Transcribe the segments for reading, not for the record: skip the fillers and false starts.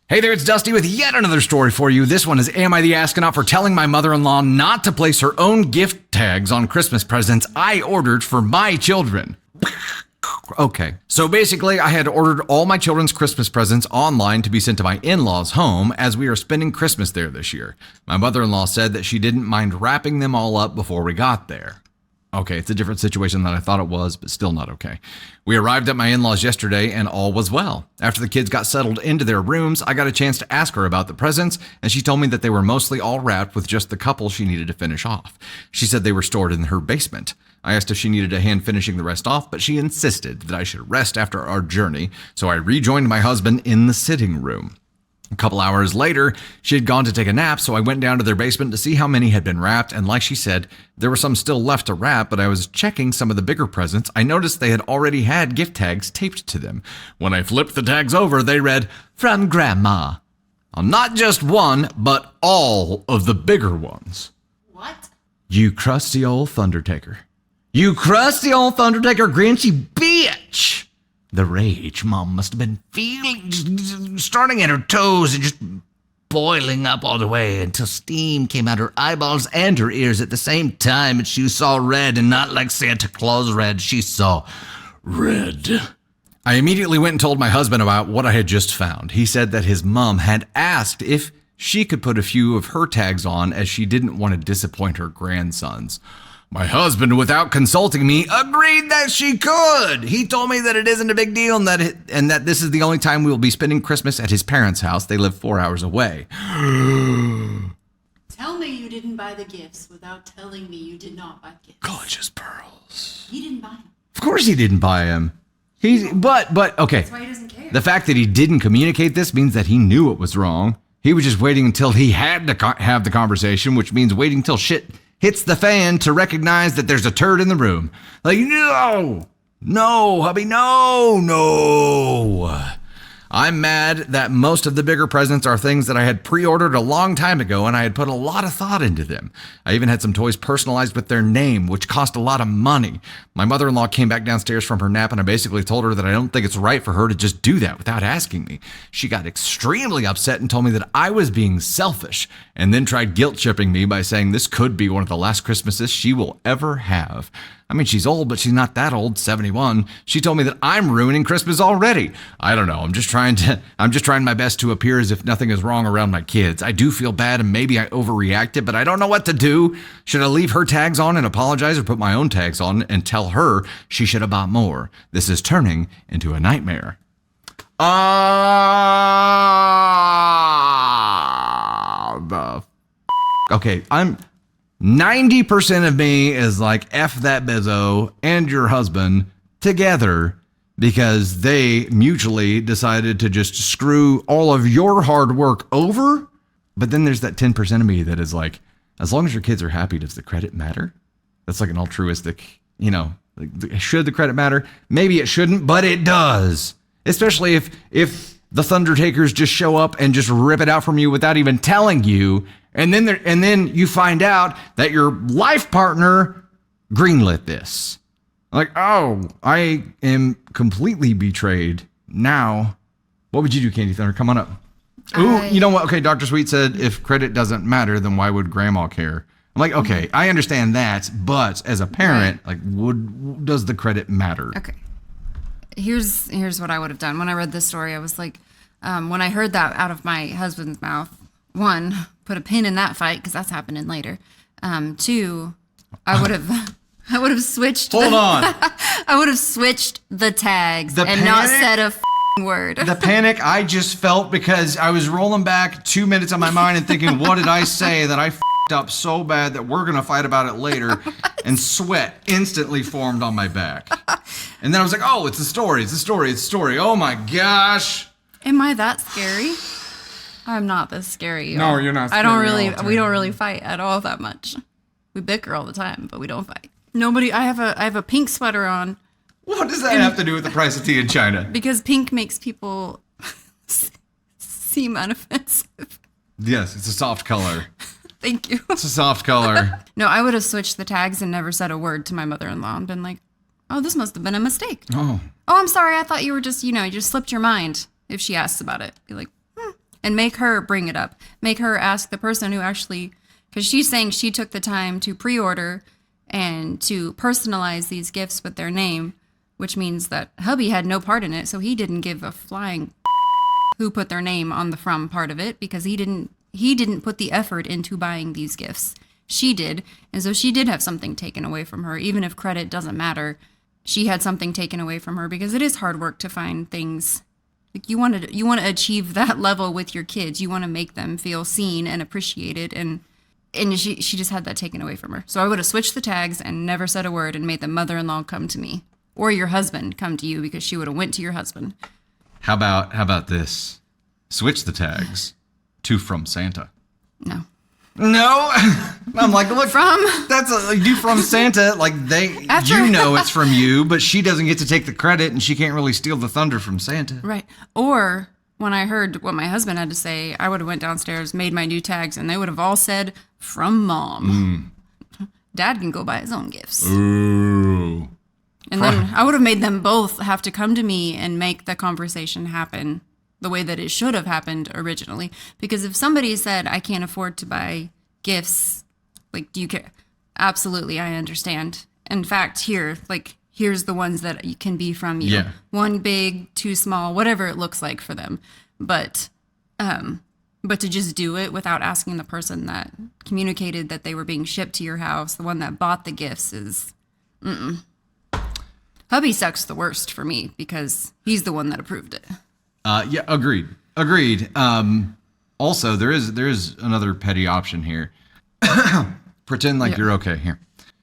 Hey there, it's Dusty with yet another story for you. This one is Am I the Astronaut for telling my mother-in-law not to place her own gift tags on Christmas presents I ordered for my children. Okay, so basically I had ordered all my children's Christmas presents online to be sent to my in-laws' home as we are spending Christmas there this year. My mother-in-law said that she didn't mind wrapping them all up before we got there. Okay, it's a different situation than I thought it was, but still not okay. We arrived at my in-laws yesterday and all was well. After the kids got settled into their rooms, I got a chance to ask her about the presents, and she told me that they were mostly all wrapped with just the couple she needed to finish off. She said they were stored in her basement. I asked if she needed a hand finishing the rest off, but she insisted that I should rest after our journey, so I rejoined my husband in the sitting room. A couple hours later, she had gone to take a nap, so I went down to their basement to see how many had been wrapped, and like she said, there were some still left to wrap, but I was checking some of the bigger presents. I noticed they had already had gift tags taped to them. When I flipped the tags over, they read, "From Grandma." Not just one, but all of the bigger ones. What? You crusty old Thundertaker. You crusty old Thundertaker, Grinchy bitch. The rage Mom must have been feeling, starting at her toes and just boiling up all the way until steam came out her eyeballs and her ears at the same time, and she saw red, and not like Santa Claus red, she saw red. I immediately went and told my husband about what I had just found. He said that his mom had asked if she could put a few of her tags on as she didn't want to disappoint her grandsons. My husband, without consulting me, agreed that she could. He told me that it isn't a big deal and that this is the only time we will be spending Christmas at his parents' house. They live 4 hours away. Tell me you didn't buy the gifts without telling me you did not buy gifts. Gorgeous pearls. He didn't buy them. Of course he didn't buy them. But okay. That's why he doesn't care. The fact that he didn't communicate this means that he knew it was wrong. He was just waiting until he had to have the conversation, which means waiting until shit hits the fan to recognize that there's a turd in the room. Like, no, hubby, no. I'm mad that most of the bigger presents are things that I had pre-ordered a long time ago, and I had put a lot of thought into them. I even had some toys personalized with their name, which cost a lot of money. My mother-in-law came back downstairs from her nap, and I basically told her that I don't think it's right for her to just do that without asking me. She got extremely upset and told me that I was being selfish, and then tried guilt-tripping me by saying this could be one of the last Christmases she will ever have. I mean, she's old, but she's not that old, 71. She told me that I'm ruining Christmas already. I don't know. I'm just trying my best to appear as if nothing is wrong around my kids. I do feel bad and maybe I overreacted, but I don't know what to do. Should I leave her tags on and apologize, or put my own tags on and tell her she should have bought more? This is turning into a nightmare. Okay, 90% of me is like, F that Bezzo and your husband together because they mutually decided to just screw all of your hard work over. But then there's that 10% of me that is like, as long as your kids are happy, does the credit matter? That's like an altruistic, like, should the credit matter? Maybe it shouldn't, but it does. Especially if the Thundertakers just show up and just rip it out from you without even telling you. And then you find out that your life partner greenlit this. Like, oh, I am completely betrayed. Now, what would you do, Candy Thunder? Come on up. Ooh, you know what? Okay, Dr. Sweet said if credit doesn't matter, then why would Grandma care? I'm like, okay, I understand that, but as a parent, like, does the credit matter? Okay. Here's what I would have done. When I read this story, I was like, when I heard that out of my husband's mouth, one, put a pin in that fight because that's happening later. Two, I would have switched. Hold on. I would have switched the tags not said a word. The panic I just felt because I was rolling back 2 minutes on my mind and thinking, what did I say that I up so bad that we're going to fight about it later? And sweat instantly formed on my back. And then I was like, oh, it's a story. Oh my gosh. Am I that scary? I'm not this scary. Y'all. No, you're not scary. We don't really fight at all that much. We bicker all the time, but we don't fight. I have a pink sweater on. What does that have to do with the price of tea in China? Because pink makes people seem unoffensive. Yes, it's a soft color. Thank you. It's a soft color. No, I would have switched the tags and never said a word to my mother-in-law and been like, oh, this must have been a mistake. Oh, I'm sorry. I thought you were just, you just slipped your mind if she asks about it. Be like, and make her bring it up. Make her ask the person who actually, because she's saying she took the time to pre-order and to personalize these gifts with their name, which means that hubby had no part in it, so he didn't give a flying who put their name on the from part of it, because he didn't put the effort into buying these gifts. She did, and so she did have something taken away from her. Even if credit doesn't matter, she had something taken away from her, because it is hard work to find things. Like, you want to achieve that level with your kids. You want to make them feel seen and appreciated, and she just had that taken away from her. So I would have switched the tags and never said a word and made the mother-in-law come to me, or your husband come to you, because she would have went to your husband. How about this? Switch the tags to from Santa. No. No, I'm like, look, do from Santa. Like you know it's from you, but she doesn't get to take the credit, and she can't really steal the thunder from Santa. Right. Or when I heard what my husband had to say, I would have went downstairs, made my new tags, and they would have all said from mom. Dad can go buy his own gifts. Ooh. And then I would have made them both have to come to me and make the conversation happen the way that it should have happened originally. Because if somebody said, I can't afford to buy gifts, like, do you care? Absolutely, I understand. In fact, here's the ones that can be from you. Yeah. One big, two small, whatever it looks like for them. But to just do it without asking the person that communicated that they were being shipped to your house, the one that bought the gifts, is hubby sucks the worst for me, because he's the one that approved it. Yeah, agreed. Also, there is another petty option here. Pretend like you're okay here.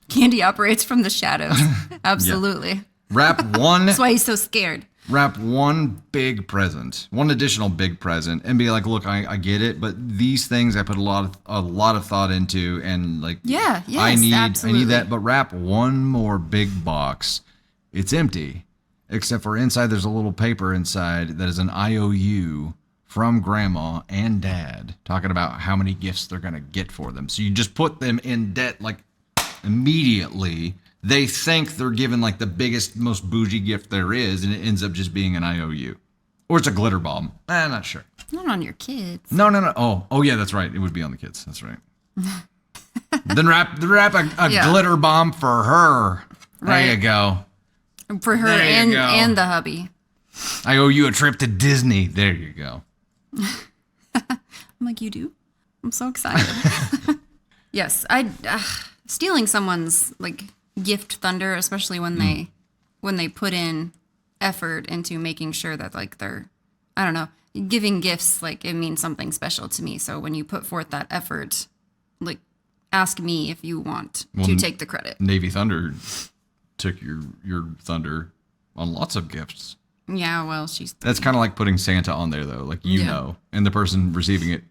Candy operates from the shadows. Absolutely. Yeah. Wrap one. That's why he's so scared. Wrap one big present, one additional big present, and be like, look, I get it, but these things I put a lot of thought into, and like, I need that. But wrap one more big box. It's empty, except for inside there's a little paper inside that is an IOU from grandma and dad talking about how many gifts they're going to get for them. So you just put them in debt, like, immediately. They think they're given like the biggest, most bougie gift there is, and it ends up just being an IOU. Or it's a glitter bomb. I'm not sure. Not on your kids. No. Oh yeah, that's right. It would be on the kids. That's right. Then wrap a glitter bomb for her. Right. There you go. For her and the hubby. I owe you a trip to Disney. There you go. I'm like, you do? I'm so excited. Yes, stealing someone's like gift thunder, especially when they put in effort into making sure that like they're, I don't know, giving gifts, like it means something special to me. So when you put forth that effort, like, ask me if you want to take the credit. Navy Thunder took your thunder on lots of gifts. Yeah, well, that's kind of like putting Santa on there, though. Like, you know, and the person receiving it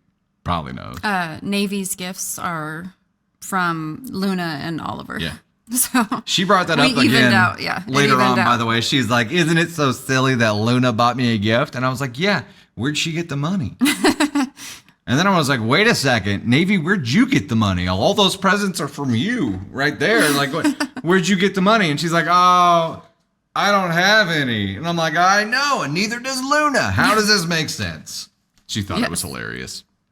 probably knows. Navy's gifts are from Luna and Oliver. Yeah. So she brought that up again later on, by the way. She's like, isn't it so silly that Luna bought me a gift? And I was like, yeah, where'd she get the money? And then I was like, wait a second, Navy, where'd you get the money? All those presents are from you right there. Like, where'd you get the money? And she's like, oh, I don't have any. And I'm like, I know, and neither does Luna. How does this make sense? She thought it was hilarious.